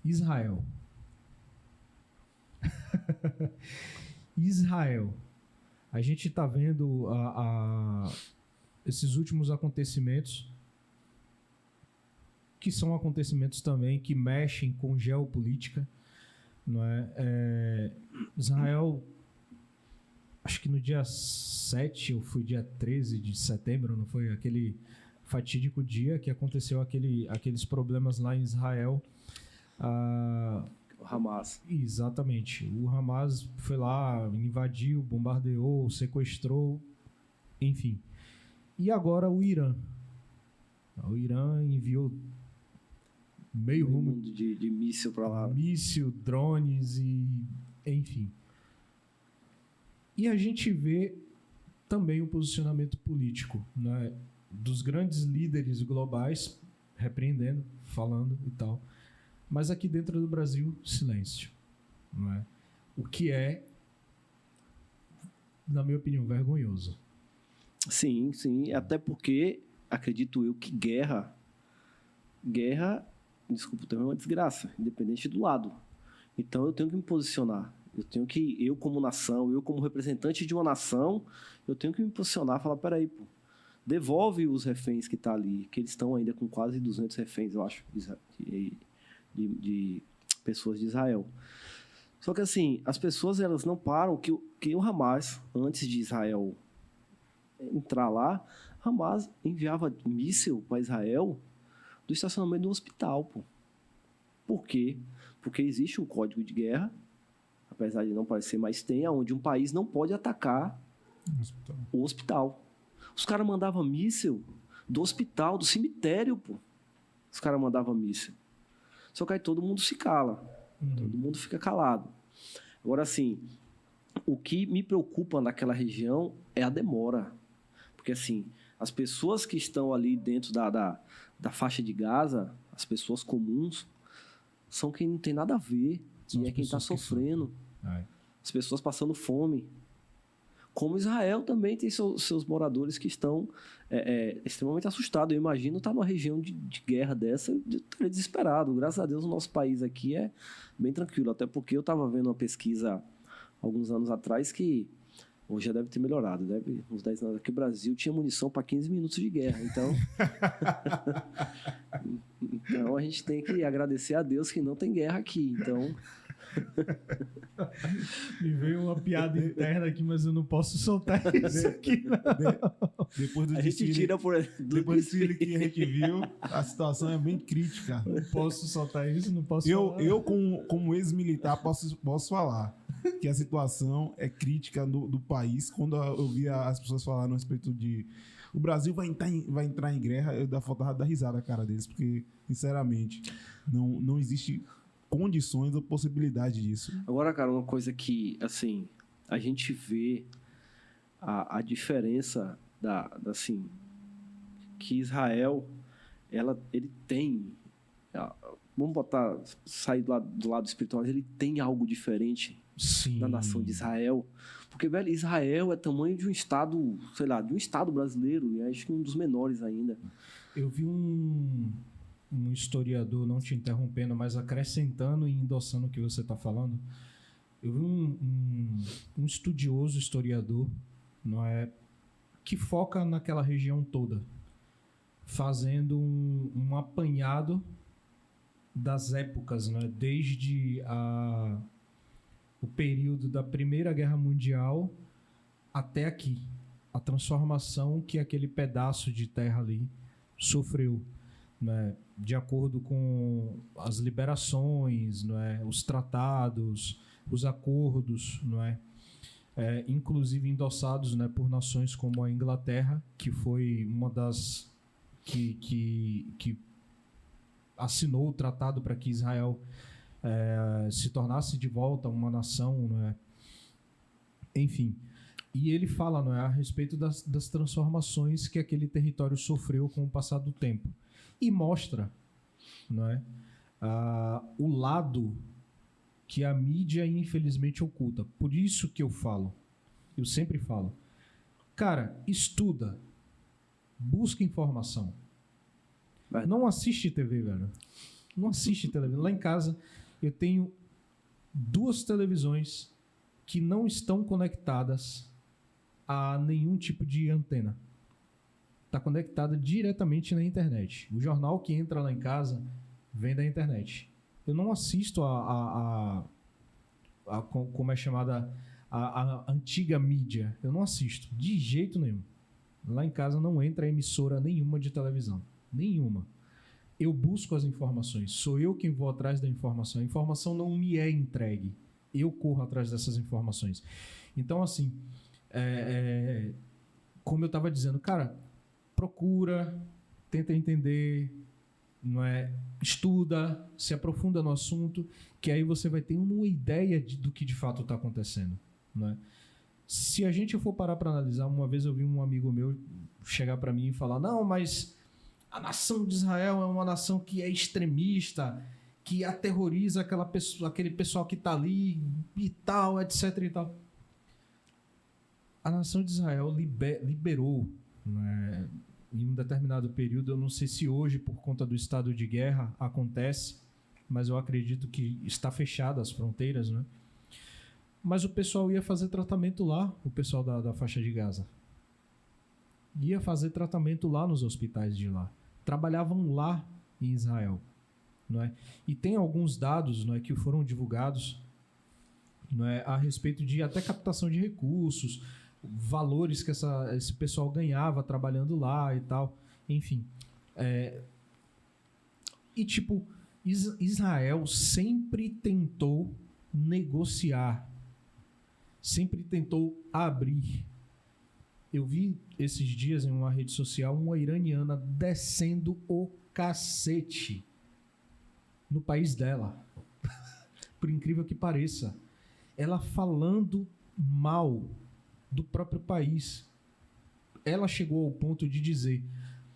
Israel. Israel. A gente está vendo esses últimos acontecimentos, que são acontecimentos também que mexem com geopolítica, não é? Israel, acho que no dia 7 ou foi dia 13 de setembro, não foi? Aquele fatídico dia que aconteceu aqueles problemas lá em Israel. O Hamas. Exatamente. O Hamas foi lá, invadiu, bombardeou, sequestrou, enfim. E agora o Irã. O Irã enviou meio rumo de míssil para lá. Míssil, drones e enfim. E a gente vê também o posicionamento político, né, dos grandes líderes globais repreendendo, falando e tal. Mas aqui dentro do Brasil, silêncio. Não é? O que é, na minha opinião, vergonhoso. Sim, sim. Até porque, acredito eu, que guerra, desculpa o termo, é uma desgraça, independente do lado. Então eu tenho que me posicionar. Eu como nação, eu como representante de uma nação, eu tenho que me posicionar e falar, peraí, pô, devolve os reféns que tá ali, que eles estão ainda com quase 200 reféns, eu acho, de pessoas de Israel. Só que assim, as pessoas elas não param que o Hamas, antes de Israel entrar lá, Hamas enviava míssil para Israel do estacionamento do hospital, pô. Por quê? Porque existe um código de guerra, apesar de não parecer, mas tem, onde um país não pode atacar o hospital. Os caras mandavam míssil do hospital, do cemitério, pô. Os caras mandavam míssil. Só que aí todo mundo se cala. Todo mundo fica calado. Agora, assim, o que me preocupa naquela região é a demora. Porque, assim, as pessoas que estão ali dentro da faixa de Gaza, as pessoas comuns, são quem não tem nada a ver. E é quem está sofrendo. As pessoas passando fome. Como Israel também tem seus moradores que estão extremamente assustados. Eu imagino estar numa região de guerra dessa, eu estaria desesperado. Graças a Deus o nosso país aqui é bem tranquilo. Até porque eu estava vendo uma pesquisa alguns anos atrás que hoje já deve ter melhorado. Uns 10 anos aqui, o Brasil tinha munição para 15 minutos de guerra. Então a gente tem que agradecer a Deus que não tem guerra aqui. Então... Me veio uma piada interna aqui, mas eu não posso soltar isso aqui, não. Depois do a gente tira depois do desfile que a gente viu, a situação é bem crítica. Não posso soltar isso, não posso falar. Eu como ex-militar, posso falar que a situação é crítica do país. Quando eu via as pessoas falarem a respeito de o Brasil vai entrar em guerra, eu faltava dar risada na cara deles, porque, sinceramente, não existe condições ou possibilidade disso. Agora, cara, uma coisa que, assim, a gente vê a diferença assim, que Israel, ele tem, vamos sair do lado espiritual, mas ele tem algo diferente. Sim. Da nação de Israel. Porque, velho, Israel é tamanho de um estado, sei lá, de um estado brasileiro, e acho que um dos menores ainda. Eu vi um historiador, não te interrompendo, mas acrescentando e endossando o que você está falando. Eu vi um estudioso, historiador, não é, que foca naquela região toda, fazendo um apanhado das épocas, né, desde o período da Primeira Guerra Mundial até aqui. A transformação que aquele pedaço de terra ali sofreu, né, de acordo com as liberações, não é, os tratados, os acordos, não é, inclusive endossados, né, por nações como a Inglaterra, que foi uma das que assinou o tratado para que Israel se tornasse de volta uma nação, não é? Enfim. E ele fala, não é, a respeito das transformações que aquele território sofreu com o passar do tempo. E mostra, não é, o lado que a mídia infelizmente oculta. Por isso que eu sempre falo, cara, estuda, busca informação. Não assiste TV, velho. Não assiste televisão. Lá em casa, eu tenho 2 televisões que não estão conectadas a nenhum tipo de antena. Está conectada diretamente na internet. O jornal que entra lá em casa vem da internet. Eu não assisto como é chamada, a antiga mídia. Eu não assisto, de jeito nenhum. Lá em casa não entra emissora nenhuma de televisão. Nenhuma. Eu busco as informações. Sou eu quem vou atrás da informação. A informação não me é entregue. Eu corro atrás dessas informações. Então, assim, como eu estava dizendo, cara, procura, tenta entender, não é? Estuda, se aprofunda no assunto, que aí você vai ter uma ideia do que de fato está acontecendo, não é? Se a gente for parar para analisar, uma vez eu vi um amigo meu chegar para mim e falar: não, mas a nação de Israel é uma nação que é extremista, que aterroriza aquele pessoal que está ali e tal, etc. e tal. A nação de Israel liberou, né, em um determinado período, eu não sei se hoje, por conta do estado de guerra, acontece, mas eu acredito que está fechada as fronteiras, né? Mas o pessoal ia fazer tratamento lá, o pessoal da faixa de Gaza. Ia fazer tratamento lá nos hospitais de lá. Trabalhavam lá em Israel, não é? E tem alguns dados, não é, que foram divulgados, não é, a respeito de até captação de recursos, valores que esse pessoal ganhava trabalhando lá e tal, enfim. E tipo, Israel sempre tentou negociar, sempre tentou abrir. Eu vi esses dias em uma rede social uma iraniana descendo o cacete no país dela. Por incrível que pareça. Ela falando mal do próprio país. Ela chegou ao ponto de dizer: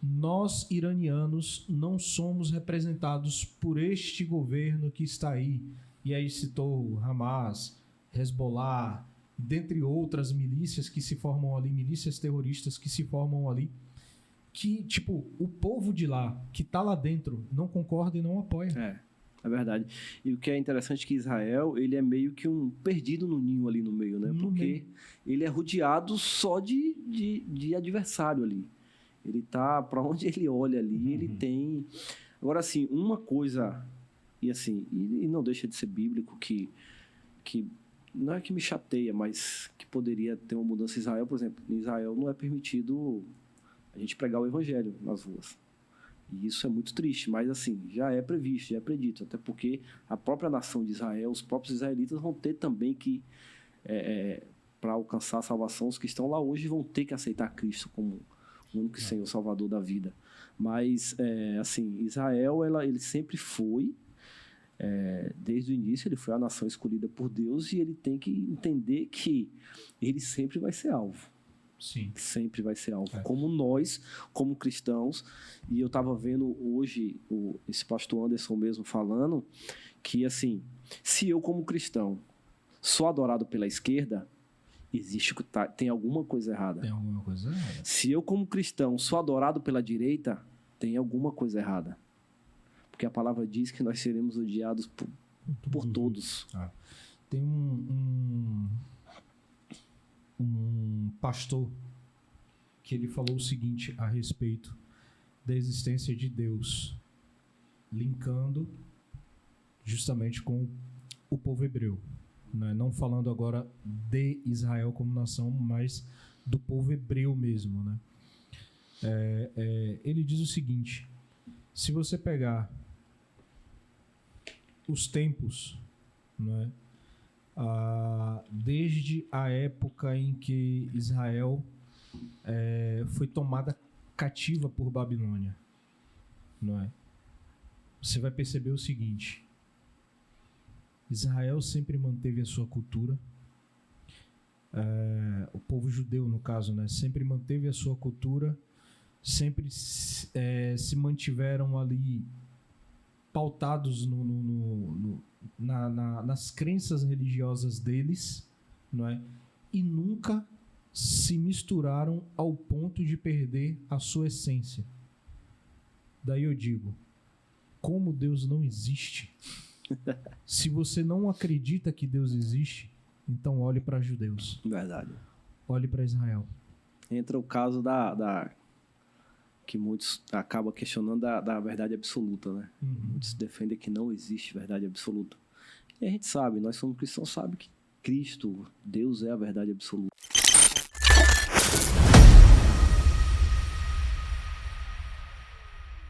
nós, iranianos, não somos representados por este governo que está aí. E aí citou Hamas, Hezbollah, dentre outras milícias que se formam ali, milícias terroristas que se formam ali, que, tipo, o povo de lá, que está lá dentro, não concorda e não apoia. É verdade. E o que é interessante é que Israel, ele é meio que um perdido no ninho ali no meio, né? Porque ele é rodeado só de adversário ali. Ele tá, para onde ele olha ali, ele tem... Agora, assim, uma coisa, e assim, e não deixa de ser bíblico, que não é que me chateia, mas que poderia ter uma mudança em Israel. Por exemplo, em Israel não é permitido a gente pregar o evangelho nas ruas. E isso é muito triste, mas assim, já é previsto, já é predito, até porque a própria nação de Israel, os próprios israelitas vão ter também que, para alcançar a salvação, os que estão lá hoje vão ter que aceitar Cristo como o único Senhor Salvador da vida. Mas, assim, Israel, ele sempre foi, desde o início, ele foi a nação escolhida por Deus e ele tem que entender que ele sempre vai ser alvo. Sim. Sempre vai ser alvo. Como nós, como cristãos, e eu estava vendo hoje esse pastor Anderson mesmo falando que, assim, se eu como cristão sou adorado pela esquerda, tem alguma coisa errada. Tem alguma coisa errada. Se eu como cristão sou adorado pela direita, tem alguma coisa errada. Porque a palavra diz que nós seremos odiados por todos. Tem um pastor que ele falou o seguinte a respeito da existência de Deus, linkando justamente com o povo hebreu, né? Não falando agora de Israel como nação, mas do povo hebreu mesmo, né? Ele diz o seguinte: se você pegar os tempos, né, desde a época em que Israel foi tomada cativa por Babilônia, não é? Você vai perceber o seguinte: Israel sempre manteve a sua cultura, o povo judeu, no caso, né, sempre manteve a sua cultura, sempre se mantiveram ali pautados nas crenças religiosas deles, não é? E nunca se misturaram ao ponto de perder a sua essência. Daí eu digo, como Deus não existe, se você não acredita que Deus existe, então olhe para judeus, Verdade. olhe para Israel. Entra o caso que muitos acabam questionando da verdade absoluta, né? Muitos defendem que não existe verdade absoluta. E a gente sabe, nós somos cristãos, sabe que Cristo, Deus é a verdade absoluta.